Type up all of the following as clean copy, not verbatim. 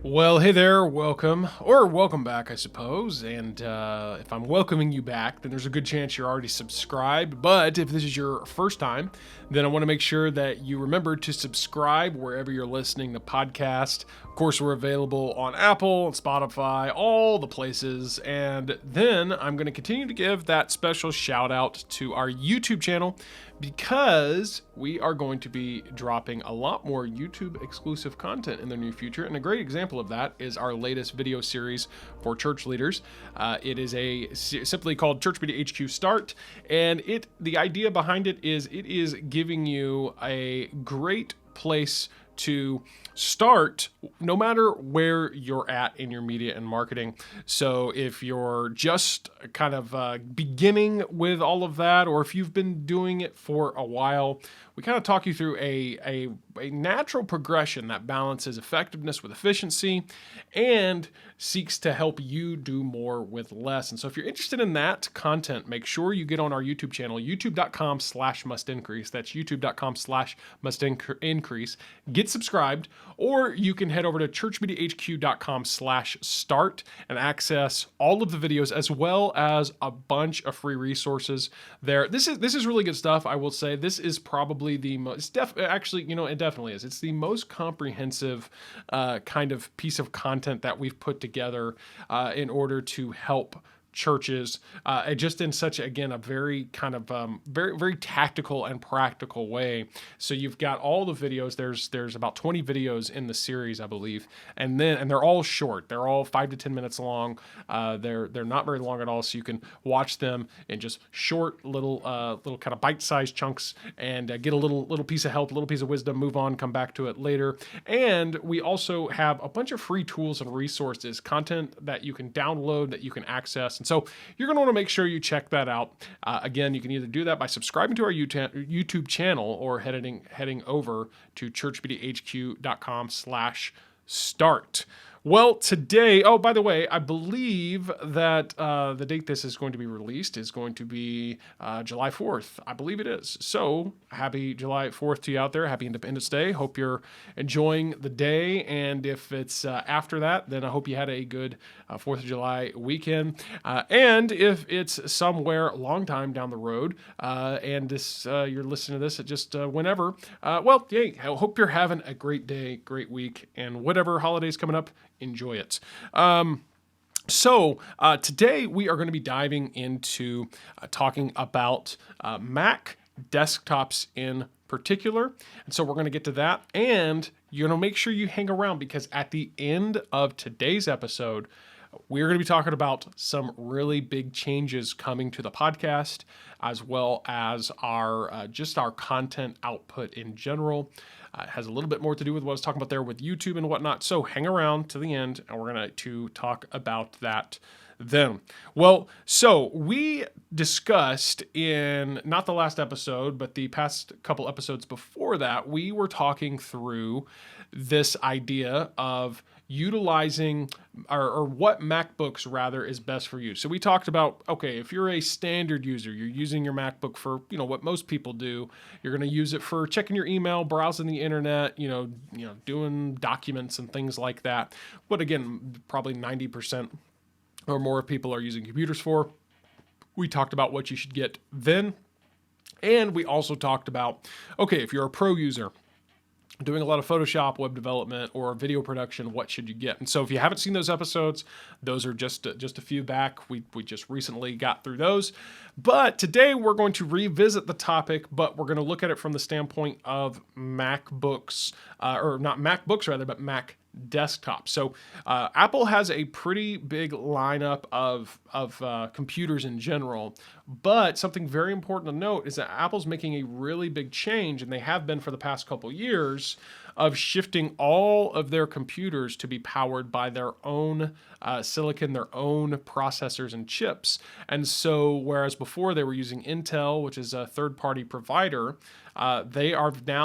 Well, hey there, welcome back, I suppose. And if I'm welcoming you back, then there's a good chance you're already subscribed. But if this is your first time, then I want to make sure that you remember to subscribe wherever you're listening to podcast. Of course, we're available on Apple and Spotify, all the places. And then I'm going to continue to give that special shout out to our YouTube channel because we are going to be dropping a lot more YouTube exclusive content in the near future. And a great example of that is our latest video series for church leaders. It is simply called Church Media HQ Start. And the idea behind it is giving you a great place to start no matter where you're at in your media and marketing. So if you're just kind of beginning with all of that, or if you've been doing it for a while, we kind of talk you through a natural progression that balances effectiveness with efficiency and seeks to help you do more with less. And so if you're interested in that content, make sure you get on our YouTube channel, youtube.com/mustincrease. That's youtube.com/mustincrease. Get subscribed, or you can head over to churchmediahq.com/start and access all of the videos as well as a bunch of free resources there. This is really good stuff. I will say this is probably the most, it definitely is. It's the most comprehensive kind of piece of content that we've put together in order to help churches, just in such, again, a very kind of very, very tactical and practical way. So you've got all the videos. There's about 20 videos in the series, I believe, and they're all short. They're all 5 to 10 minutes long. They're not very long at all, so you can watch them in just short little kind of bite-sized chunks and get a little piece of help, a little piece of wisdom, move on, come back to it later. And we also have a bunch of free tools and resources, content that you can download, that you can access. And so you're going to want to make sure you check that out. Again, you can either do that by subscribing to our YouTube channel or heading over to churchmediahq.com/start. Well, today, oh, by the way, I believe that the date this is going to be released is going to be July 4th. I believe it is. So happy July 4th to you out there. Happy Independence Day. Hope you're enjoying the day. And if it's after that, then I hope you had a good 4th of July weekend. And if it's somewhere a long time down the road and you're listening to this at just whenever, well, yay, I hope you're having a great day, great week, and whatever holidays coming up, enjoy it. So today we are going to be diving into talking about Mac desktops in particular. And so we're going to get to that. And you're going to make sure you hang around because at the end of today's episode, we're going to be talking about some really big changes coming to the podcast, as well as our content output in general. It has a little bit more to do with what I was talking about there with YouTube and whatnot. So hang around to the end, and we're going to talk about that then. Well, so we discussed in not the last episode, but the past couple episodes before that, we were talking through this idea of utilizing or what MacBooks rather is best for you. So we talked about, okay, if you're a standard user, you're using your MacBook for, what most people do. You're going to use it for checking your email, browsing the internet, doing documents and things like that. But again, probably 90% or more of people are using computers for. We talked about what you should get then. And we also talked about, okay, if you're a pro user, doing a lot of Photoshop, web development, or video production, what should you get? And so if you haven't seen those episodes, those are just a few back. We just recently got through those. But today we're going to revisit the topic, but we're going to look at it from the standpoint of MacBooks, or not MacBooks rather, but Mac desktops. So Apple has a pretty big lineup of computers in general, but something very important to note is that Apple's making a really big change, and they have been for the past couple years, of shifting all of their computers to be powered by their own silicon, their own processors and chips. And so whereas before they were using Intel, which is a third-party provider, Apple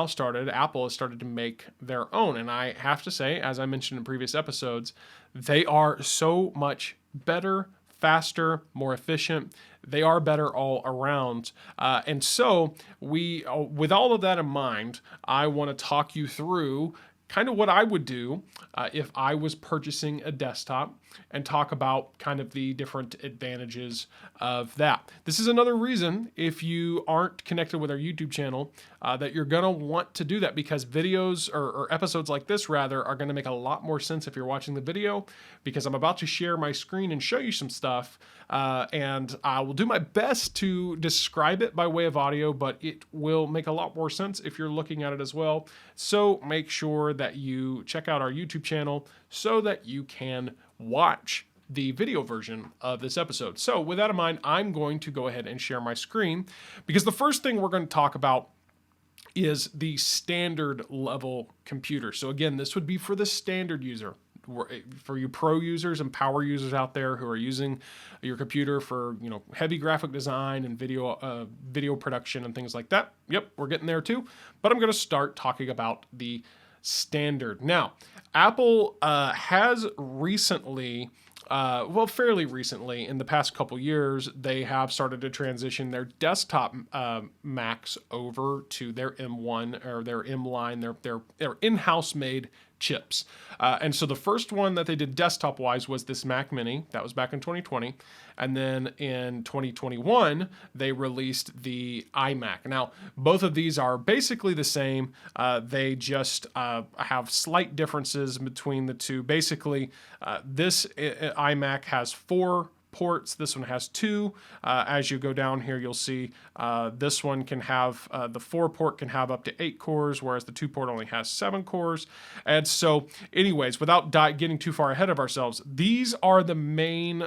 has started to make their own. And I have to say, as I mentioned in previous episodes, they are so much better, faster, more efficient. They are better all around. And so with all of that in mind, I want to talk you through kind of what I would do if I was purchasing a desktop, and talk about kind of the different advantages of that. This is another reason, if you aren't connected with our YouTube channel, that you're going to want to do that, because videos or episodes like this, rather, are going to make a lot more sense if you're watching the video, because I'm about to share my screen and show you some stuff. And I will do my best to describe it by way of audio, but it will make a lot more sense if you're looking at it as well. So make sure that you check out our YouTube channel so that you can watch the video version of this episode. So with that in mind, I'm going to go ahead and share my screen, because the first thing we're going to talk about is the standard level computer. So again, this would be for the standard user. For you pro users and power users out there who are using your computer for, heavy graphic design and video production and things like that. Yep, we're getting there too. But I'm going to start talking about the standard. Now, Apple has recently, fairly recently, in the past couple years, they have started to transition their desktop Macs over to their M1 or their M line, their in-house made chips. And so the first one that they did desktop wise was this Mac Mini. That was back in 2020. And then in 2021, they released the iMac. Now, both of these are basically the same. They just have slight differences between the two. Basically, this iMac has 4 ports. This one has 2. As you go down here, you'll see this one can have, the 4 port can have up to 8 cores, whereas the 2 port only has 7 cores. And so anyways, without getting too far ahead of ourselves, these are the main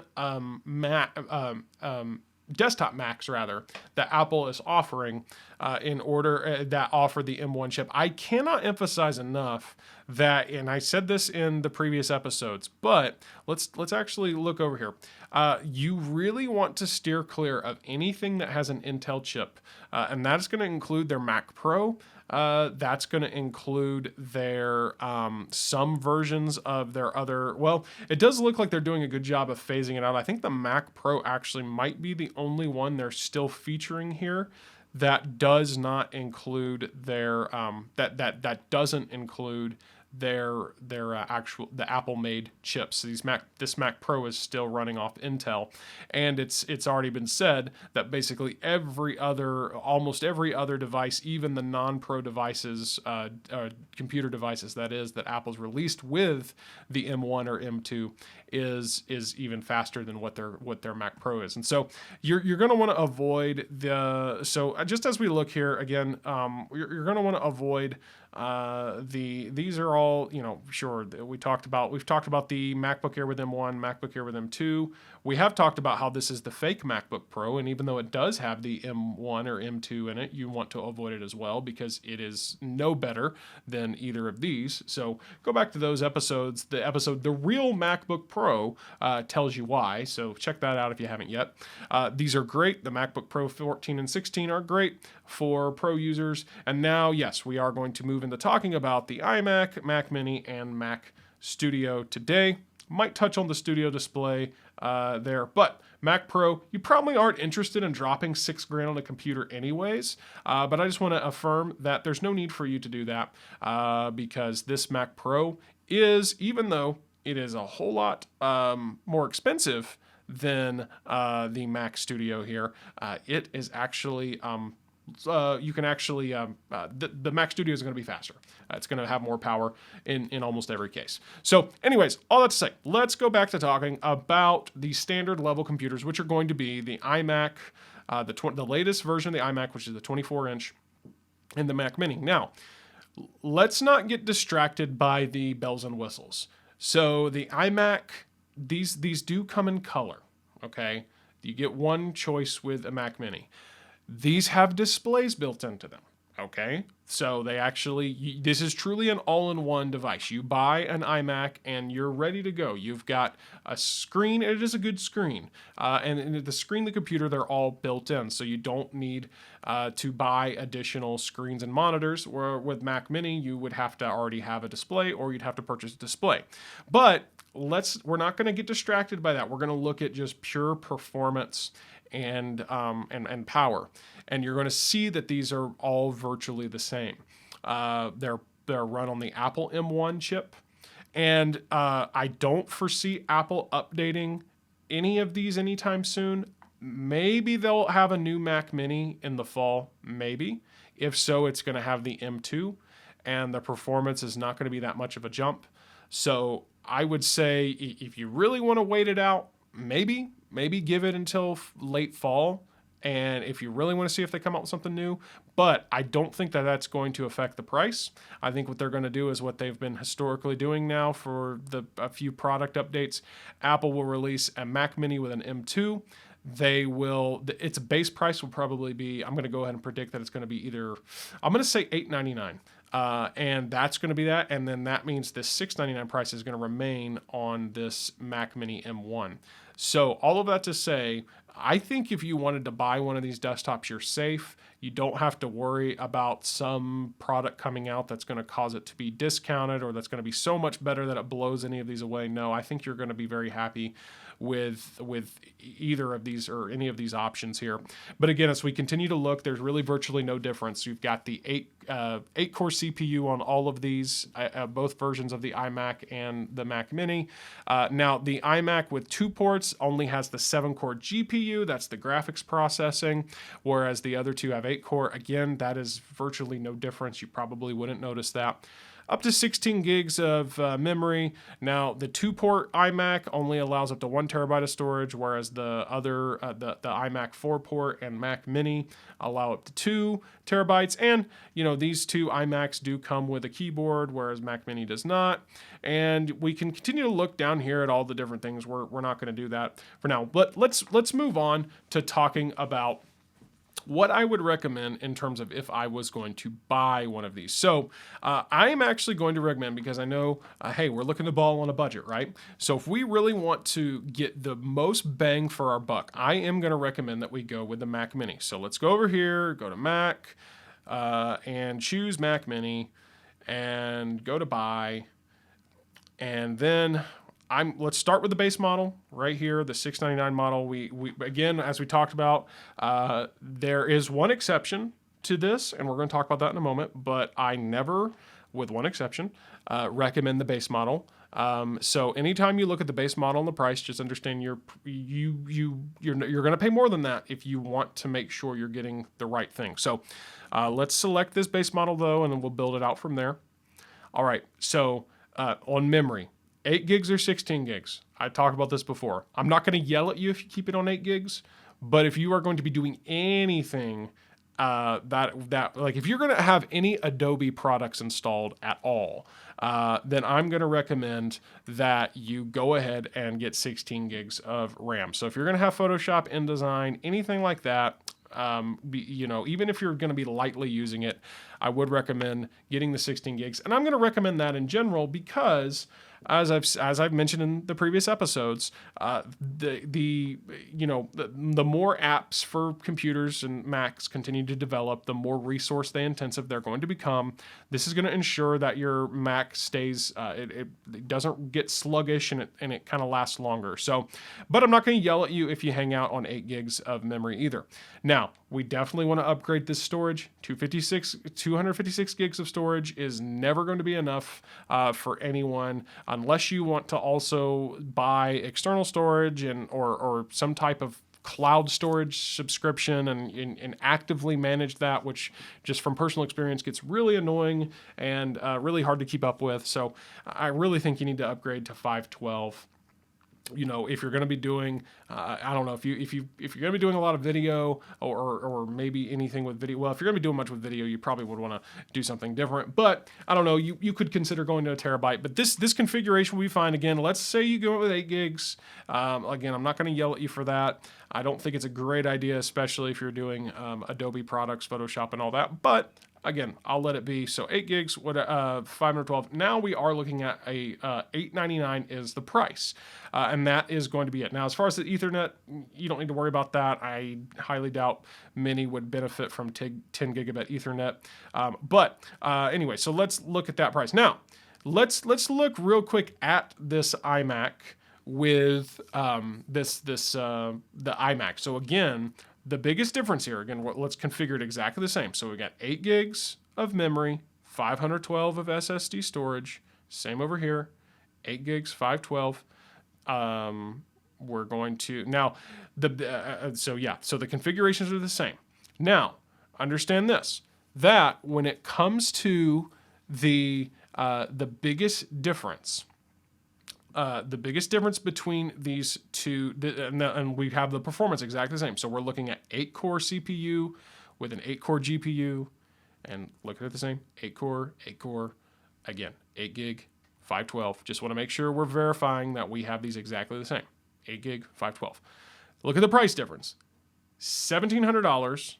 desktop Macs, rather, that Apple is offering that offer the M1 chip. I cannot emphasize enough that, and I said this in the previous episodes, but let's actually look over here. You really want to steer clear of anything that has an Intel chip, and that's going to include their Mac Pro. That's going to include their some versions of their other. Well, it does look like they're doing a good job of phasing it out. I think the Mac Pro actually might be the only one they're still featuring here that does not include their that doesn't include their the Apple made chips. This Mac Pro is still running off Intel, and it's already been said that basically almost every other device, even the non-pro devices, computer devices that Apple's released with the M1 or M2 is even faster than what their Mac Pro is. And so you're going to want to avoid just as we look here again, you're going to want to avoid these are all, sure, we've talked about the MacBook Air with M1, MacBook Air with M2. We have talked about how this is the fake MacBook Pro, and even though it does have the M1 or M2 in it, you want to avoid it as well, because it is no better than either of these. So go back to those episodes. The real MacBook Pro tells you why, so check that out if you haven't yet. These are great. The MacBook Pro 14 and 16 are great for pro users. And now, yes, we are going to move into talking about the iMac, Mac Mini, and Mac Studio today. Might touch on the Studio Display there, but Mac Pro, you probably aren't interested in dropping $6,000 on a computer anyways, but I just want to affirm that there's no need for you to do that, because this Mac Pro is, even though it is a whole lot more expensive than the Mac Studio here, it is actually you can actually the Mac Studio is going to be faster. It's going to have more power in almost every case. So anyways, all that to say, let's go back to talking about the standard level computers, which are going to be the iMac, the latest version of the iMac, which is the 24-inch, and the Mac Mini. Now, let's not get distracted by the bells and whistles. So the iMac, these do come in color, okay? You get one choice with a Mac Mini. These have displays built into them, okay? So they actually, this is truly an all-in-one device. You buy an iMac and you're ready to go. You've got a screen, it is a good screen. And the screen, the computer, they're all built in. So you don't need to buy additional screens and monitors, where with Mac Mini, you would have to already have a display, or you'd have to purchase a display. But we're not gonna get distracted by that. We're gonna look at just pure performance and power, and you're going to see that these are all virtually the same. They're they're run on the Apple M1 chip. And I don't foresee Apple updating any of these anytime soon. Maybe they'll have a new Mac Mini in the fall, maybe. If so, it's going to have the M2, and the performance is not going to be that much of a jump. So I would say if you really want to wait it out, maybe give it until late fall. And if you really want to see if they come out with something new, but I don't think that that's going to affect the price. I think what they're going to do is what they've been historically doing now for a few product updates. Apple will release a Mac Mini with an M2. Its base price will probably be, I'm going to go ahead and predict that it's going to be I'm going to say $899. And that's going to be that. And then that means this $699 price is going to remain on this Mac Mini M1. So all of that to say, I think if you wanted to buy one of these desktops, you're safe. You don't have to worry about some product coming out that's going to cause it to be discounted or that's going to be so much better that it blows any of these away. No, I think you're going to be very happy with either of these or any of these options here. But again, as we continue to look, there's really virtually no difference. You've got the 8-core CPU on all of these, both versions of the iMac and the Mac Mini. Now, the iMac with 2 ports only has the 7-core GPU. That's the graphics processing, whereas the other 2 have 8-core. Again, that is virtually no difference. You probably wouldn't notice that. Up to 16 gigs of memory. Now, the 2-port iMac only allows up to 1 terabyte of storage, whereas the other, the iMac 4-port and Mac Mini allow up to 2 terabytes. And, these 2 iMacs do come with a keyboard, whereas Mac Mini does not. And we can continue to look down here at all the different things. We're not going to do that for now. But let's move on to talking about what I would recommend in terms of if I was going to buy one of these. So I am actually going to recommend, because I know, hey, we're looking to ball on a budget, right? So if we really want to get the most bang for our buck, I am going to recommend that we go with the Mac Mini. So let's go over here, go to Mac, and choose Mac Mini, and go to buy, and then let's start with the base model right here, the $699 model. We again, as we talked about, there is one exception to this, and we're going to talk about that in a moment. But I never, with one exception, recommend the base model. So anytime you look at the base model and the price, just understand you're going to pay more than that if you want to make sure you're getting the right thing. So let's select this base model though, and then we'll build it out from there. All right. So on memory, 8 gigs or 16 gigs. I talked about this before. I'm not going to yell at you if you keep it on 8 gigs, but if you are going to be doing anything like if you're going to have any Adobe products installed at all, then I'm going to recommend that you go ahead and get 16 gigs of RAM. So if you're going to have Photoshop, InDesign, anything like that, even if you're going to be lightly using it, I would recommend getting the 16 gigs. And I'm going to recommend that in general because, as I've mentioned in the previous episodes, the more apps for computers and Macs continue to develop, the more resource intensive they're going to become. This is going to ensure that your Mac stays, it doesn't get sluggish and it kind of lasts longer. So, but I'm not going to yell at you if you hang out on 8 gigs of memory either. Now, we definitely want to upgrade this storage. 256 gigs of storage is never going to be enough for anyone, unless you want to also buy external storage or some type of cloud storage subscription and actively manage that, which just from personal experience gets really annoying and really hard to keep up with. So I really think you need to upgrade to 512. If you're going to be doing, I don't know, if you're going to be doing a lot of video or maybe anything with video. Well, if you're going to be doing much with video, you probably would want to do something different. But I don't know, you could consider going to a terabyte. But this configuration will be fine. Again, let's say you go with 8 gigs. Again, I'm not going to yell at you for that. I don't think it's a great idea, especially if you're doing Adobe products, Photoshop, and all that. But again, I'll let it be. So 8 gigs, 512. Now we are looking at a $899 is the price, and that is going to be it. Now, as far as the Ethernet, you don't need to worry about that. I highly doubt many would benefit from 10 gigabit Ethernet. But anyway, so let's look at that price. Now, let's look real quick at this iMac with the iMac. So again, the biggest difference here, again, let's configure it exactly the same. So we got 8 gigs of memory, 512 of SSD storage. Same over here, 8 gigs, 512. We're going to now so the configurations are the same. Now, understand this, that when it comes to the biggest difference. The biggest difference between these two, and we have the performance exactly the same. So we're looking at 8-core CPU with an 8-core GPU, and looking at the same 8-core, again, 8 gig, 512. Just want to make sure we're verifying that we have these exactly the same. 8 gig, 512. Look at the price difference. $1,700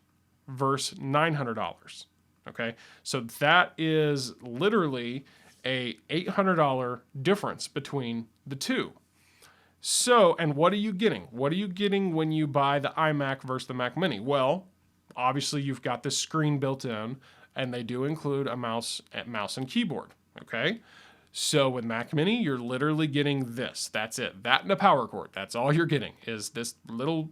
versus $900. Okay, so that is literally a $800 difference between the two. So, and what are you getting? What are you getting when you buy the iMac versus the Mac Mini? Well, obviously you've got this screen built in, and they do include a mouse and keyboard. Okay, so with Mac Mini, you're literally getting this. That's it. That and a power cord. That's all you're getting is this little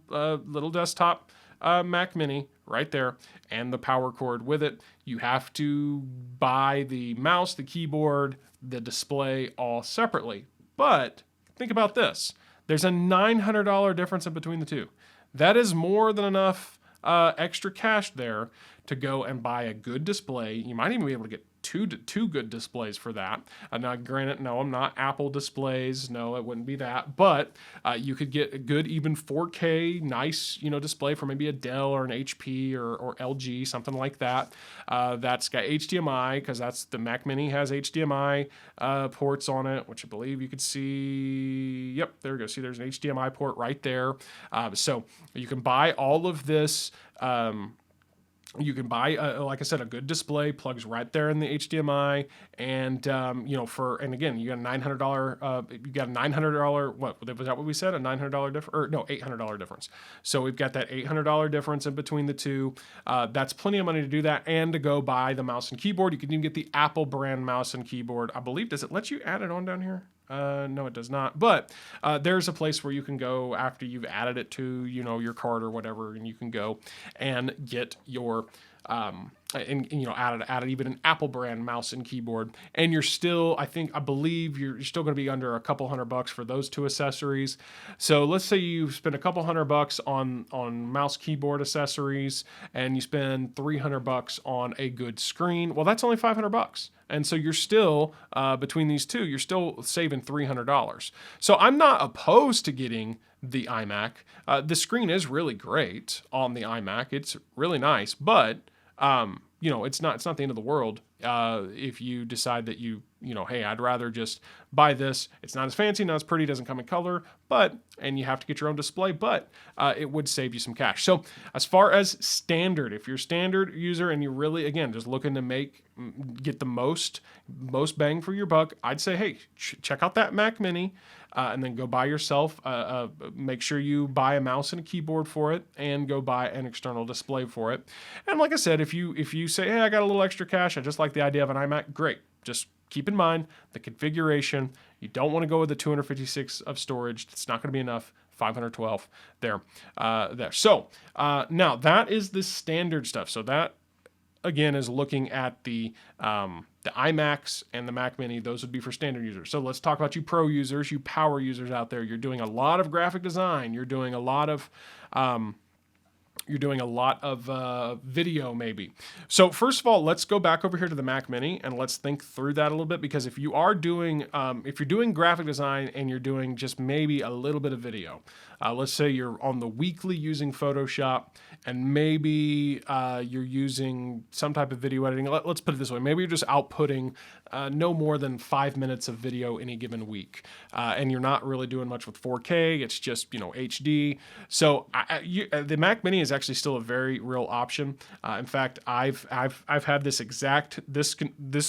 desktop Mac Mini right there, and the power cord with it. You have to buy the mouse, the keyboard, the display all separately. But think about this. There's a $900 difference in between the two. That is more than enough extra cash there to go and buy a good display. You might even be able to get two good displays for that. Now, granted, no, I'm not Apple displays. No, it wouldn't be that. But you could get a good, even 4K, nice, display for maybe a Dell or an HP or LG, something like that. That's got HDMI, because that's the Mac Mini has HDMI ports on it, which I believe you could see. Yep, there we go. See, there's an HDMI port right there. So you can buy all of this. You can buy, like I said, a good display, plugs right there in the HDMI, and and again, you got a $900. You got a $900. What was that? What we said? A $900 difference? Or no, $800 difference. So we've got that $800 difference in between the two. That's plenty of money to do that, and to go buy the mouse and keyboard. You can even get the Apple brand mouse and keyboard. I believe. Does it let you add it on down here? No, it does not. But there's a place where you can go after you've added it to, your card or whatever, and you can go and get your added even an Apple brand mouse and keyboard, and you're still, I believe you're still going to be under a couple $100 for those two accessories. So let's say you spend a couple $100 on mouse keyboard accessories, and you spend $300 on a good screen. Well, that's only $500. And so you're still, between these two, you're still saving $300. So I'm not opposed to getting the iMac. The screen is really great on the iMac. It's really nice, but it's not the end of the world if you decide that hey, I'd rather just buy this. It's not as fancy, not as pretty, doesn't come in color, and you have to get your own display, but it would save you some cash. So as far as standard, if you're a standard user and you're really, again, just looking to get the most bang for your buck, I'd say, hey, check out that Mac Mini, and then go buy yourself, make sure you buy a mouse and a keyboard for it, and go buy an external display for it. And like I said, if you say, hey, I got a little extra cash, I just like the idea of an iMac, great. Just keep in mind the configuration. You don't want to go with the 256 of storage. It's not going to be enough. 512 there. So now that is the standard stuff. So that, again, is looking at the iMacs and the Mac Mini. Those would be for standard users. So let's talk about you pro users, you power users out there. You're doing a lot of graphic design. You're doing a lot of video maybe. So first of all, let's go back over here to the Mac Mini and let's think through that a little bit, because if you're doing graphic design and you're doing just maybe a little bit of video, let's say you're on the weekly using Photoshop, and maybe you're using some type of video editing. Let's put it this way. Maybe you're just outputting no more than 5 minutes of video any given week, and you're not really doing much with 4K. It's just HD. So the Mac Mini is actually still a very real option. In fact, I've had this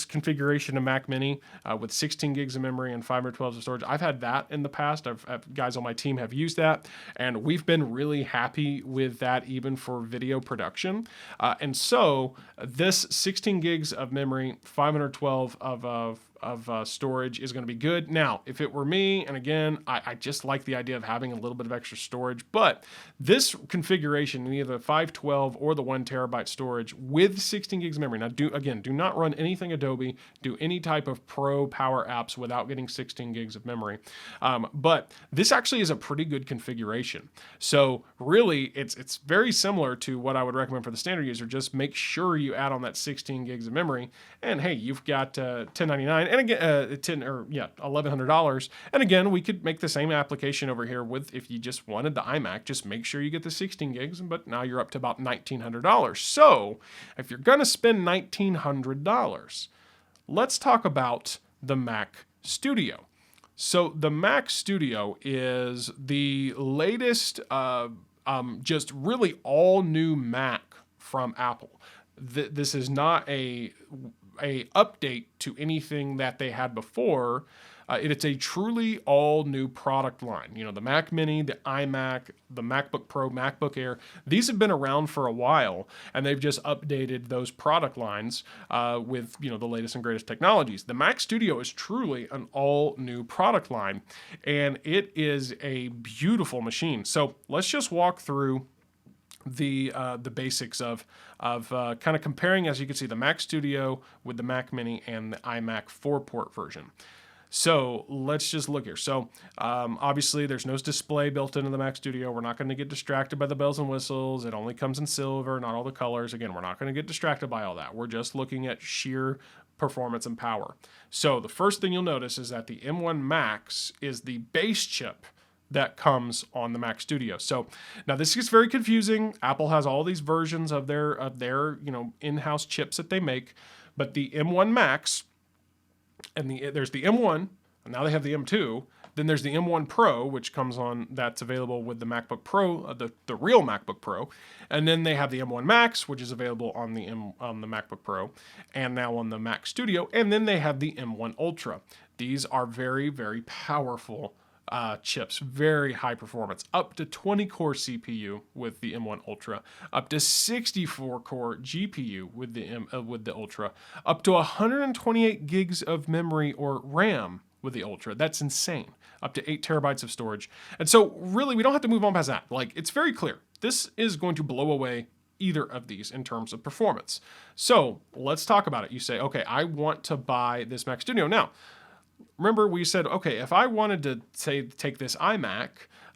configuration of Mac Mini with 16 gigs of memory and 512 of storage. I've had that in the past. Guys on my team have used that, and we've been really happy with that, even for video production. And so this 16 gigs of memory, 512 of storage is going to be good. Now, if it were me, and again, I just like the idea of having a little bit of extra storage, but this configuration, any of the 512 or the 1 terabyte storage with 16 gigs of memory. Now, do not run anything Adobe, do any type of pro power apps without getting 16 gigs of memory. But this actually is a pretty good configuration. So really, it's very similar to what I would recommend for the standard user. Just make sure you add on that 16 gigs of memory, and hey, you've got $1099 and again $1,100. And again, we could make the same application over here with if you just wanted the iMac. Just make sure you get the 16 gigs, but now you're up to about $1,900. So if you're gonna spend $1,900, let's talk about the Mac Studio. So the Mac Studio is the latest, just really all new Mac from Apple. This is not a update to anything that they had before. It's a truly all new product line. You know, the Mac Mini, the iMac, the MacBook Pro, MacBook Air, these have been around for a while, and they've just updated those product lines with, you know, the latest and greatest technologies. The Mac Studio is truly an all new product line, and it is a beautiful machine. So let's just walk through the basics of kind of comparing, as you can see, the Mac Studio with the Mac Mini and the iMac 4-port version. So let's just look here. So obviously there's no display built into the Mac Studio. We're not going to get distracted by the bells and whistles. It only comes in silver, not all the colors. Again, we're not going to get distracted by all that. We're just looking at sheer performance and power. So the first thing you'll notice is that the M1 Max is the base chip that comes on the Mac Studio. So now this gets very confusing. Apple has all these versions of their in-house chips that they make, but the M1 Max and there's the M1, and now they have the M2. Then there's the M1 Pro, which comes on, that's available with the MacBook Pro, the real MacBook Pro. And then they have the M1 Max, which is available on the MacBook Pro, and now on the Mac Studio. And then they have the M1 Ultra. These are very, very powerful chips, very high performance, up to 20-core CPU with the M1 Ultra, up to 64-core GPU with the Ultra, up to 128 gigs of memory or RAM with the Ultra. That's insane. Up to 8 terabytes of storage. And so really, we don't have to move on past that. Like, it's very clear. This is going to blow away either of these in terms of performance. So let's talk about it. You say, okay, I want to buy this Mac Studio. Now, remember we said, okay, if I wanted to take this iMac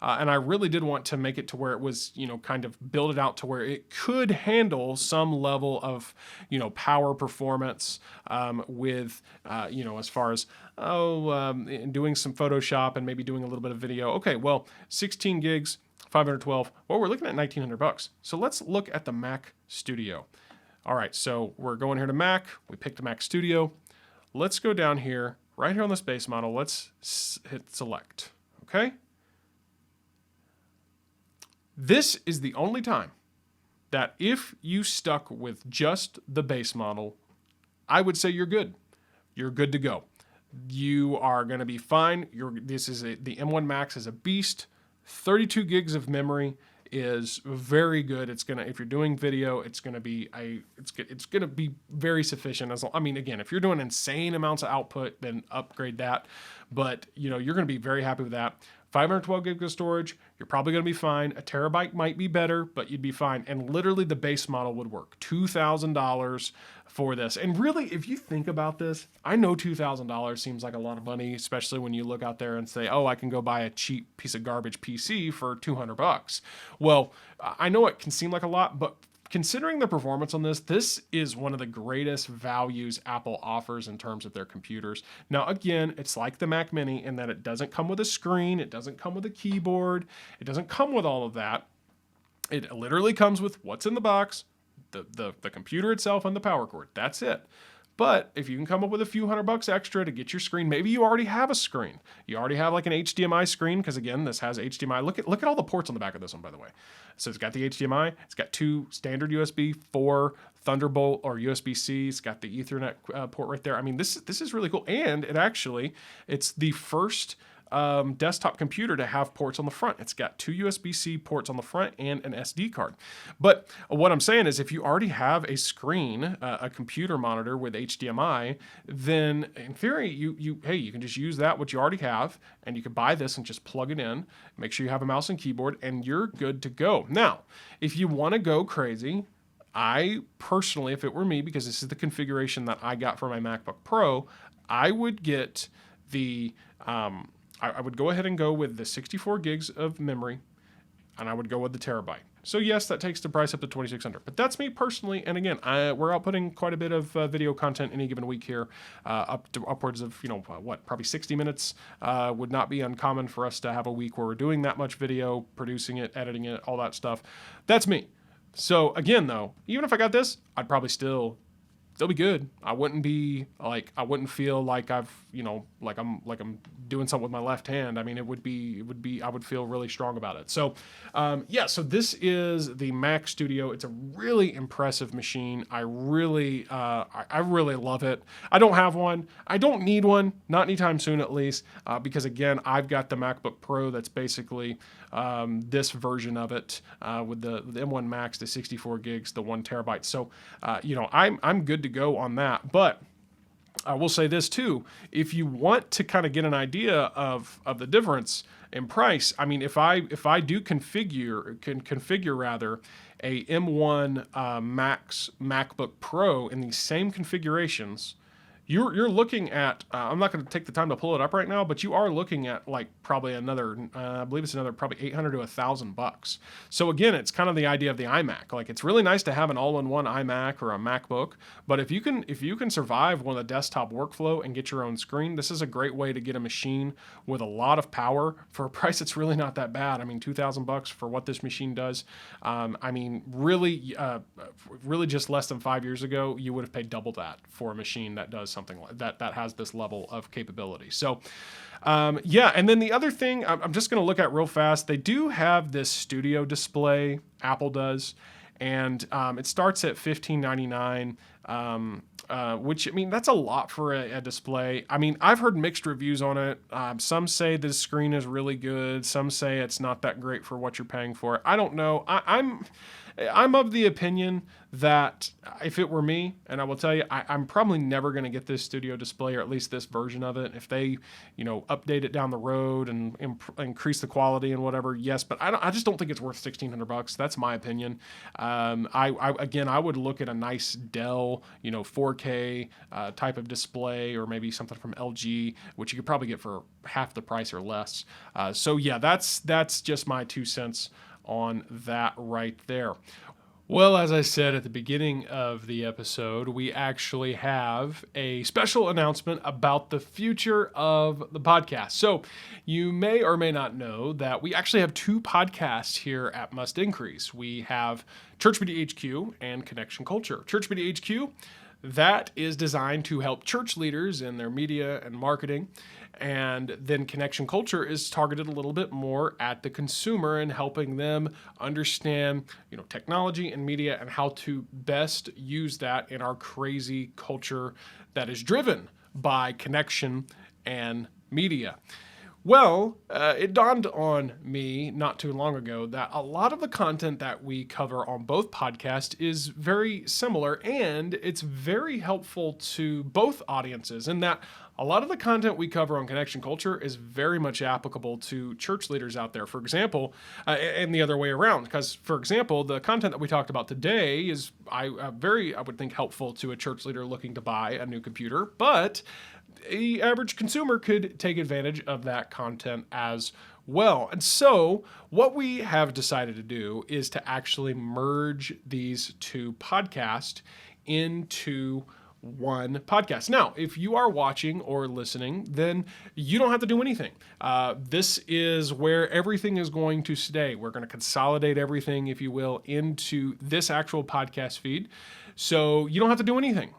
and I really did want to make it to where it was, you know, kind of build it out to where it could handle some level of, you know, power performance with, you know, as far as, doing some Photoshop and maybe doing a little bit of video. Okay, well, 16 gigs, 512, well, we're looking at $1,900. So let's look at the Mac Studio. All right, so we're going here to Mac. We picked the Mac Studio. Let's go down here. Right here on this base model, let's hit select, okay? This is the only time that if you stuck with just the base model, I would say you're good. You're good to go. You are going to be fine. The M1 Max is a beast. 32 gigs of memory is very good. It's gonna, if you're doing video, it's gonna be very sufficient. Again, if you're doing insane amounts of output, then upgrade that. But you know, you're gonna be very happy with that. 512 gigs of storage, you're probably going to be fine. A terabyte might be better, but you'd be fine. And literally the base model would work. $2,000 for this. And really, if you think about this, I know $2,000 seems like a lot of money, especially when you look out there and say, oh, I can go buy a cheap piece of garbage PC for $200. Well, I know it can seem like a lot, but considering the performance on this is one of the greatest values Apple offers in terms of their computers. Now, again, it's like the Mac Mini in that it doesn't come with a screen, it doesn't come with a keyboard, it doesn't come with all of that. It literally comes with what's in the box, the computer itself, and the power cord. That's it. But if you can come up with a few $100 extra to get your screen, maybe you already have a screen. You already have like an HDMI screen, because again, this has HDMI. Look at all the ports on the back of this one, by the way. So it's got the HDMI, it's got 2 standard USB, 4 Thunderbolt or USB-C. It's got the Ethernet port right there. I mean, this is really cool, and it's the first desktop computer to have ports on the front. It's got 2 USB-C ports on the front and an SD card. But what I'm saying is if you already have a screen, a computer monitor with HDMI, then in theory, you can just use that, what you already have, and you can buy this and just plug it in. Make sure you have a mouse and keyboard, and you're good to go. Now, if you want to go crazy, I personally, if it were me, because this is the configuration that I got for my MacBook Pro, I would get the, I would go ahead and go with the 64 gigs of memory, and I would go with the terabyte. So yes, that takes the price up to $2,600, but that's me personally. And again, we're outputting quite a bit of video content any given week here, upwards of, probably 60 minutes would not be uncommon for us to have a week where we're doing that much video, producing it, editing it, all that stuff. That's me. So again, though, even if I got this, I'd probably still be good. I wouldn't feel like I'm doing something with my left hand. I mean, I would feel really strong about it. So, so this is the Mac Studio. It's a really impressive machine. I really love it. I don't have one. I don't need one, not anytime soon at least, because again, I've got the MacBook Pro that's basically this version of it with the M1 Max, the 64 gigs, the 1 terabyte. So, I'm good to go on that. But I will say this too: if you want to kind of get an idea of the difference in price, I mean, if I do configure rather a M1 Max MacBook Pro in these same configurations, you're looking at, I'm not going to take the time to pull it up right now, but you are looking at like probably another, I believe it's another probably $800 to $1,000. So again, it's kind of the idea of the iMac. Like it's really nice to have an all-in-one iMac or a MacBook, but if you can survive one of the desktop workflow and get your own screen, this is a great way to get a machine with a lot of power for a price that's really not that bad. I mean, $2,000 for what this machine does. I mean, really just less than 5 years ago, you would have paid double that for a machine that does something like that has this level of capability. So, and then the other thing I'm just going to look at real fast. They do have this studio display, Apple does, and it starts at $15.99, which, I mean, that's a lot for a display. I mean, I've heard mixed reviews on it. Some say the screen is really good. Some say it's not that great for what you're paying for it. I don't know. I'm of the opinion that if it were me, and I will tell you, I'm probably never going to get this studio display, or at least this version of it. If they, update it down the road and increase the quality and whatever, yes, but I just don't think it's worth $1,600. That's my opinion. I would look at a nice Dell, 4K type of display, or maybe something from LG, which you could probably get for half the price or less. That's just my 2 cents on that right there. Well, as I said at the beginning of the episode, we actually have a special announcement about the future of the podcast. So you may or may not know that we actually have 2 podcasts here at Must Increase. We have Church Media HQ and Connection Culture. Church Media HQ, that is designed to help church leaders in their media and marketing. And then Connection Culture is targeted a little bit more at the consumer and helping them understand, technology and media and how to best use that in our crazy culture that is driven by connection and media. Well, it dawned on me not too long ago that a lot of the content that we cover on both podcasts is very similar, and it's very helpful to both audiences in that a lot of the content we cover on Connection Culture is very much applicable to church leaders out there, for example, and the other way around. Because, for example, the content that we talked about today is I would think helpful to a church leader looking to buy a new computer, but the average consumer could take advantage of that content as well. And so what we have decided to do is to actually merge these 2 podcasts into one podcast. Now, if you are watching or listening, then you don't have to do anything. This is where everything is going to stay. We're going to consolidate everything, if you will, into this actual podcast feed. So you don't have to do anything,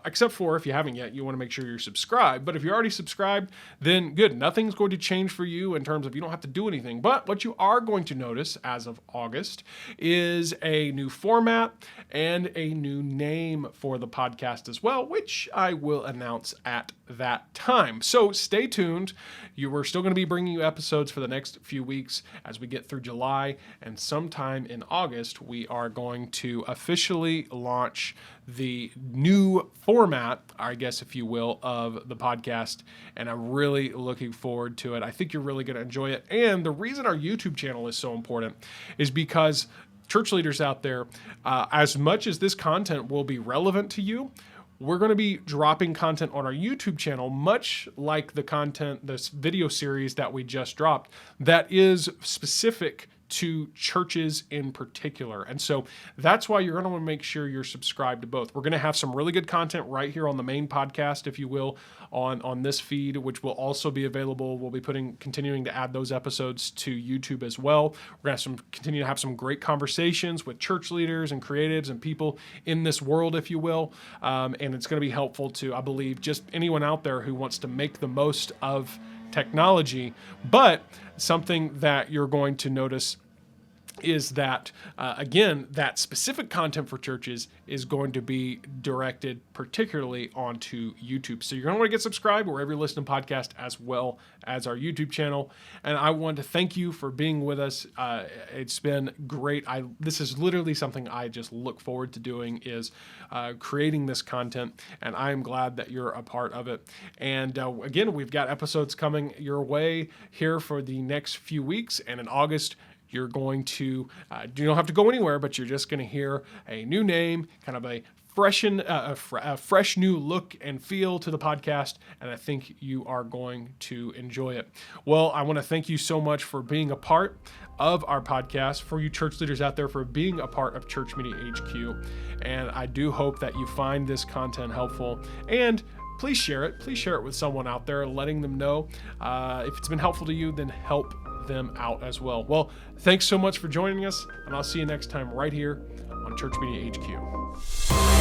except for if you haven't yet, you want to make sure you're subscribed. But if you're already subscribed, then good. Nothing's going to change for you in terms of you don't have to do anything. But what you are going to notice as of August is a new format and a new name for the podcast as well, which I will announce at that time. So stay tuned. We're still going to be bringing you episodes for the next few weeks as we get through July, and sometime in August, we are going to officially launch the new format, I guess, if you will, of the podcast. And I'm really looking forward to it. I think you're really going to enjoy it. And the reason our YouTube channel is so important is because church leaders out there, as much as this content will be relevant to you, we're going to be dropping content on our YouTube channel, much like the content, this video series that we just dropped, that is specific to churches in particular. And so that's why you're going to want to make sure you're subscribed to both. We're going to have some really good content right here on the main podcast, if you will, on this feed, which will also be available. We'll be continuing to add those episodes to YouTube as well. We're going to continue to have some great conversations with church leaders and creatives and people in this world, if you will. And it's going to be helpful to, I believe, just anyone out there who wants to make the most of technology. But something that you're going to notice is that, again, that specific content for churches is going to be directed particularly onto YouTube. So you're going to want to get subscribed wherever you listen to podcasts, as well as our YouTube channel. And I want to thank you for being with us. It's been great. This is literally something I just look forward to doing, is creating this content. And I am glad that you're a part of it. And again, we've got episodes coming your way here for the next few weeks. And in August, you're going to, you don't have to go anywhere, but you're just going to hear a new name, kind of a fresh new look and feel to the podcast, and I think you are going to enjoy it. Well, I want to thank you so much for being a part of our podcast, for you church leaders out there for being a part of Church Media HQ, and I do hope that you find this content helpful, and please share it. Please share it with someone out there, letting them know. If it's been helpful to you, then help them out as well. Well, thanks so much for joining us, and I'll see you next time right here on Church Media HQ.